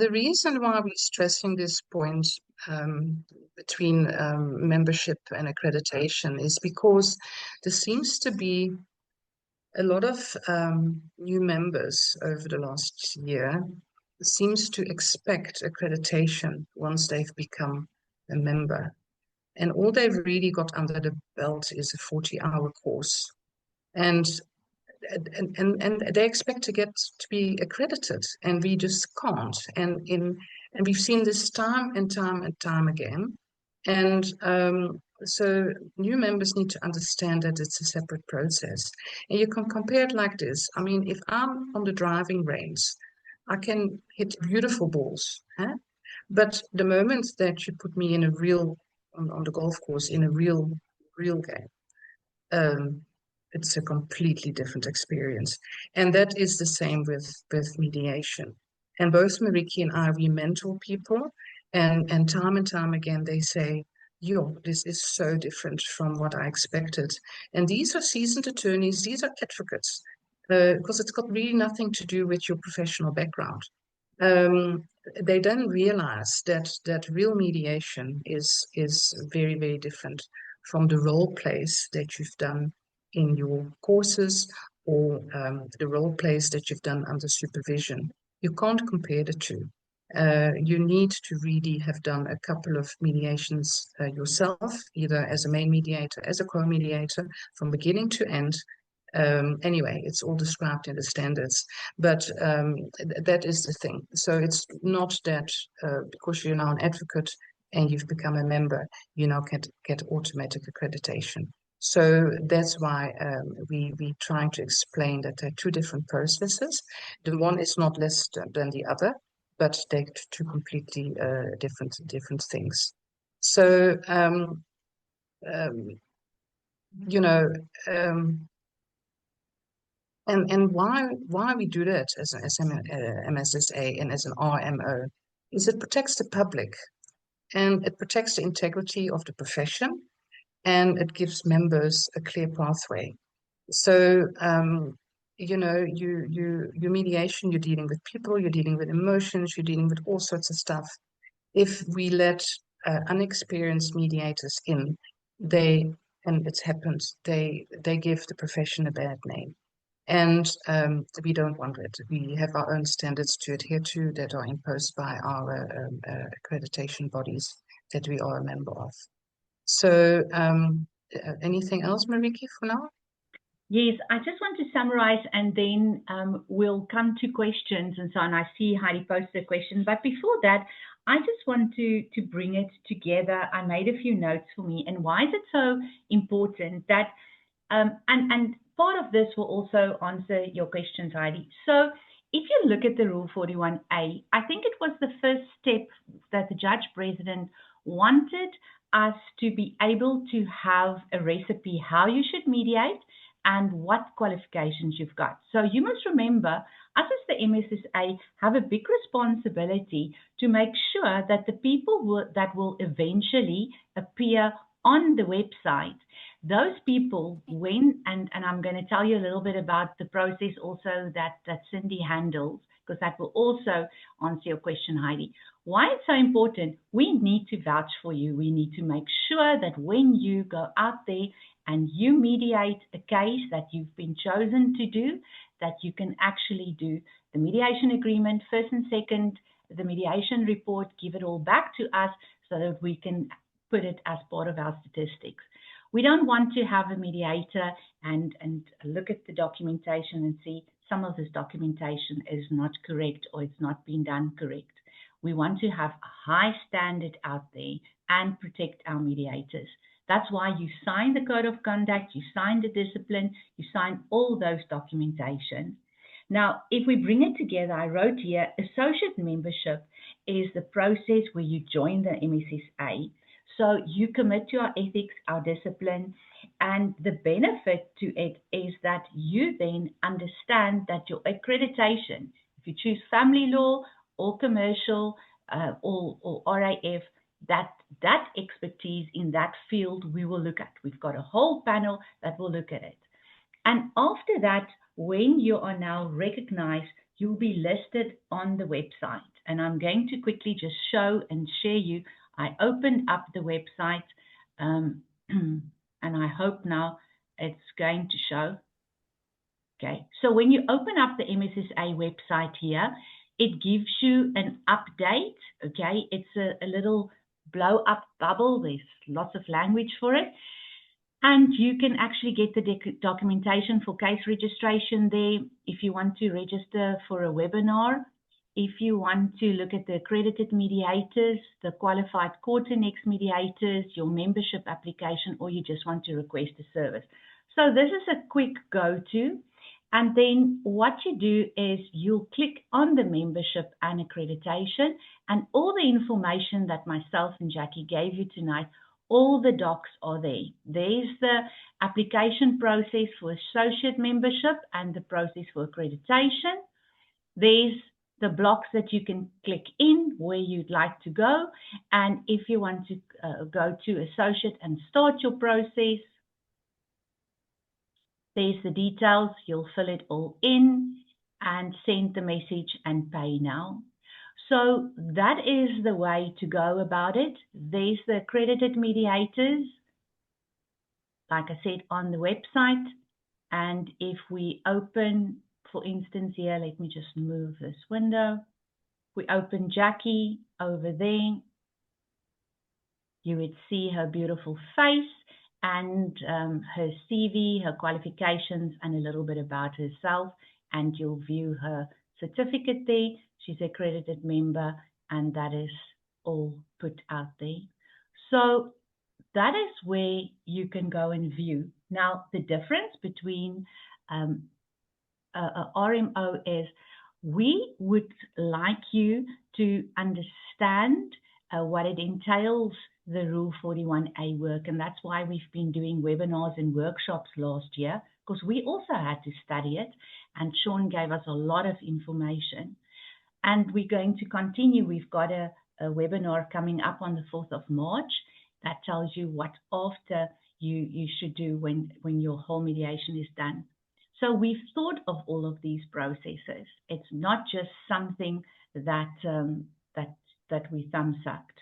the reason why we're stressing this point between membership and accreditation is because there seems to be a lot of new members over the last year seems to expect accreditation once they've become a member. And all they've really got under the belt is a 40-hour course. And they expect to get to be accredited, and we just can't. And we've seen this time and time again. And so new members need to understand that it's a separate process. And you can compare it like this. I mean, if I'm on the driving range, I can hit beautiful balls. Huh? But the moment that you put me in a real, on the golf course, in a real game, it's a completely different experience. And that is the same with mediation. And both Marieke and I, we mentor people, and time again, they say, yo, this is so different from what I expected. And these are seasoned attorneys, these are advocates, because it's got really nothing to do with your professional background. They then realize that real mediation is very, very different from the role plays that you've done in your courses or the role plays that you've done under supervision. You can't compare the two. You need to really have done a couple of mediations yourself, either as a main mediator, as a co-mediator, from beginning to end. Anyway, it's all described in the standards, but that is the thing. So it's not that because you're now an advocate and you've become a member, you now get automatic accreditation. So that's why we trying to explain that there are two different processes. The one is not less than the other, but they're two completely different things. So you know. And why we do that as an MSSA and as an RMO is it protects the public, and it protects the integrity of the profession, and it gives members a clear pathway. So your mediation, you're dealing with people, you're dealing with emotions, you're dealing with all sorts of stuff. If we let unexperienced mediators in, and it's happened, they give the profession a bad name. And we don't want it. We have our own standards to adhere to that are imposed by our accreditation bodies that we are a member of. So anything else, Marieke, for now? Yes, I just want to summarize, and then we'll come to questions and so on. I see Heidi posted a question, but before that, I just want to bring it together. I made a few notes for me, and why is it so important that and part of this will also answer your questions, Heidi. So if you look at the Rule 41A, I think it was the first step that the Judge President wanted us to be able to have a recipe how you should mediate and what qualifications you've got. So you must remember, us as the MSSA have a big responsibility to make sure that the people that will eventually appear on the website, those people, and I'm going to tell you a little bit about the process also that Cindy handles, because that will also answer your question, Heidi. Why it's so important, we need to vouch for you. We need to make sure that when you go out there and you mediate a case that you've been chosen to do, that you can actually do the mediation agreement, first and second, the mediation report, give it all back to us so that we can put it as part of our statistics. We don't want to have a mediator and look at the documentation and see some of this documentation is not correct or it's not being done correct. We want to have a high standard out there and protect our mediators. That's why you sign the code of conduct, you sign the discipline, you sign all those documentation. Now, if we bring it together, I wrote here, associate membership is the process where you join the MSSA. So you commit to our ethics, our discipline, and the benefit to it is that you then understand that your accreditation, if you choose family law or commercial or RAF, that expertise in that field we will look at. We've got a whole panel that will look at it. And after that, when you are now recognized, you'll be listed on the website. And I'm going to quickly just show and share you. I opened up the website and I hope now it's going to show. Okay, so when you open up the MSSA website here, it gives you an update. Okay, it's a little blow up bubble. There's lots of language for it. And you can actually get the documentation for case registration there. If you want to register for a webinar, if you want to look at the accredited mediators, the qualified Quarternext mediators, your membership application, or you just want to request a service. So this is a quick go-to. And then what you do is you'll click on the membership and accreditation, and all the information that myself and Jackie gave you tonight, all the docs are there. There's the application process for associate membership and the process for accreditation. There's the blocks that you can click in where you'd like to go. And if you want to go to associate and start your process, there's the details. You'll fill it all in and send the message and pay now. So that is the way to go about it. There's the accredited mediators, like I said, on the website. And if we open, for instance, here, let me just move this window. We open Jackie over there. You would see her beautiful face and her CV, her qualifications, and a little bit about herself. And you'll view her certificate there. She's an accredited member, and that is all put out there. So that is where you can go and view. Now, the difference between a RMO is we would like you to understand what it entails, the Rule 41A work, and that's why we've been doing webinars and workshops last year, because we also had to study it, and Sean gave us a lot of information. And we're going to continue. We've got a webinar coming up on the 4th of March that tells you what after you should do when your whole mediation is done. So we've thought of all of these processes. It's not just something that that we thumb-sucked.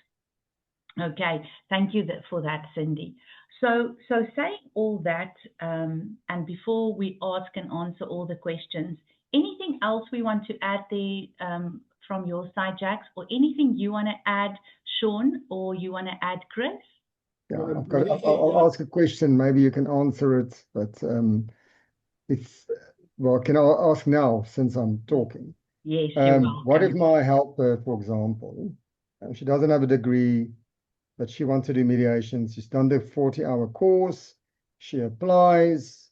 Okay, thank you for that, Cindy. So saying all that, and before we ask and answer all the questions, anything else we want to add there from your side, Jax, or anything you want to add, Sean, or you want to add, Chris? Yeah, I'll ask a question. Maybe you can answer it, but well, can I ask now since I'm talking? Yes, you're welcome. What if my helper, for example, she doesn't have a degree, but she wants to do mediation. She's done the 40-hour course. She applies.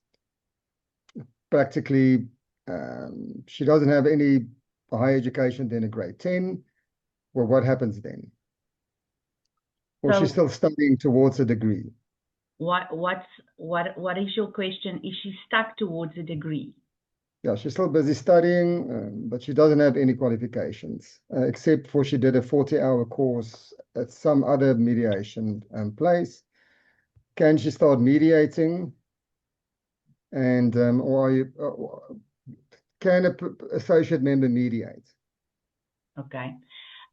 Practically, she doesn't have any higher education than a grade 10. Well, what happens then? Or she's still studying towards a degree. What is your question? Is she stuck towards a degree? Yeah, she's still busy studying, but she doesn't have any qualifications, except for she did a 40-hour course at some other mediation place. Can she start mediating? And or can an associate member mediate? Okay,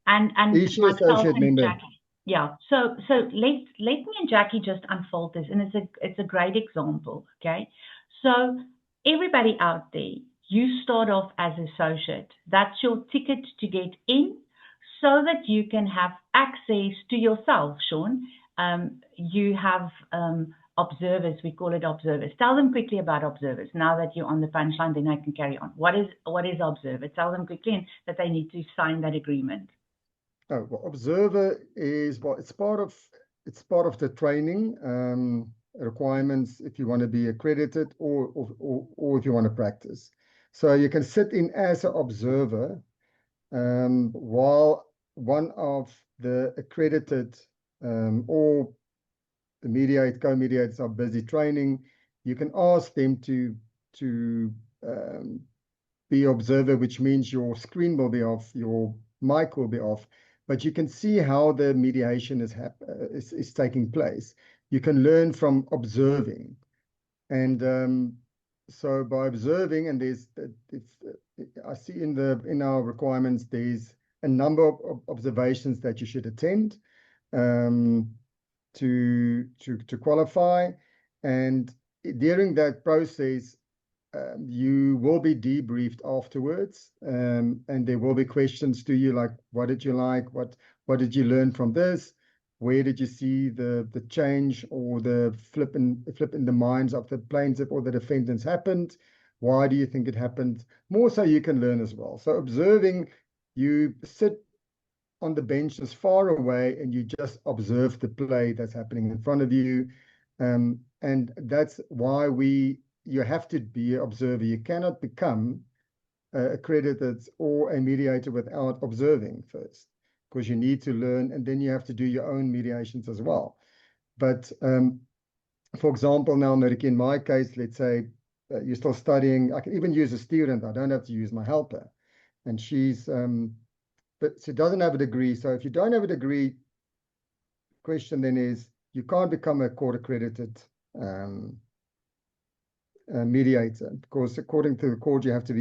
and is she associate member? Jackie, yeah. So let me and Jackie just unfold this, and it's a great example. Okay, so everybody out there, you start off as associate. That's your ticket to get in, so that you can have access to yourself, Sean. You have observers, we call it observers. Tell them quickly about observers. Now that you're on the punchline, then I can carry on. What is observer? Tell them quickly that they need to sign that agreement. Oh, well, observer is it's part of the training requirements if you want to be accredited or if you want to practice. So you can sit in as an observer while one of the accredited or the co-mediators are busy training. You can ask them to be observer, which means your screen will be off, your mic will be off, but you can see how the mediation is taking place. You can learn from observing, and so by observing, and I see in our requirements, there's a number of observations that you should attend to qualify, and during that process, you will be debriefed afterwards, and there will be questions to you like, what did you like? What did you learn from this? Where did you see the change or the flip in the minds of the plaintiff or the defendants happened? Why do you think it happened? More so you can learn as well. So observing, you sit on the bench as far away and you just observe the play that's happening in front of you. And that's why you have to be an observer. You cannot become accredited or a mediator without observing first, because you need to learn, and then you have to do your own mediations as well. But for example, now, Mariki, in my case, let's say you're still studying. I can even use a student. I don't have to use my helper. And she's, but she doesn't have a degree. So if you don't have a degree, question then is, you can't become a court accredited mediator, because according to the court, you have to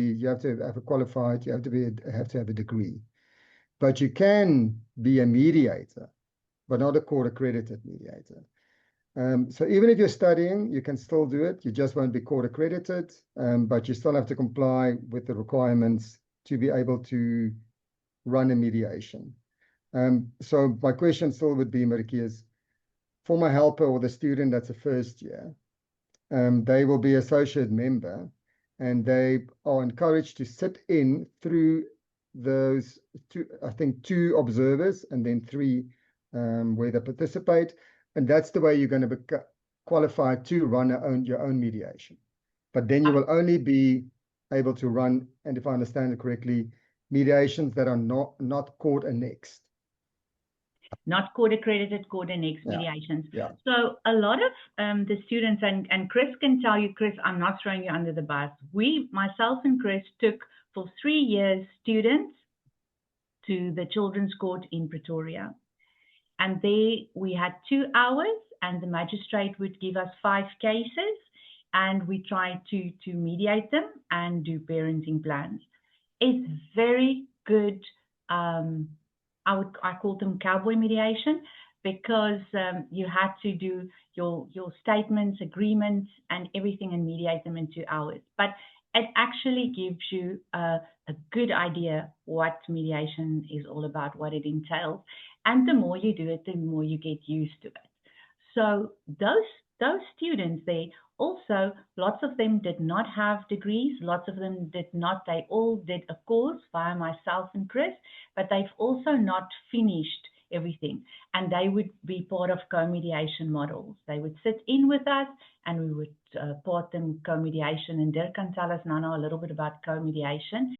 have a qualified, you have to have a degree. But you can be a mediator, but not a court accredited mediator. So even if you're studying, you can still do it. You just won't be court accredited, but you still have to comply with the requirements to be able to run a mediation. So my question still would be, Mariki, is for my helper or the student that's a first year, they will be associate member, and they are encouraged to sit in through those two observers and then 3 where they participate, and that's the way you're going to be qualified to run your own mediation. But then you will only be able to run, and if I understand it correctly, mediations that are not court annexed. Not court accredited, court annexed mediations. Yeah. So a lot of the students, and Chris can tell you, Chris, I'm not throwing you under the bus. Myself and Chris took for 3 years students to the Children's Court in Pretoria. And there we had 2 hours, and the magistrate would give us 5 cases, and we tried to mediate them and do parenting plans. It's very good. I call them cowboy mediation, because you had to do your statements, agreements, and everything, and mediate them in 2 hours. But it actually gives you a good idea what mediation is all about, what it entails. And the more you do it, the more you get used to it. So those students, they also, lots of them did not have degrees. Lots of them did not. They all did a course via myself and Chris, but they've also not finished everything. And they would be part of co-mediation models. They would sit in with us, and we would part them co-mediation. And Dirk can tell us now a little bit about co-mediation.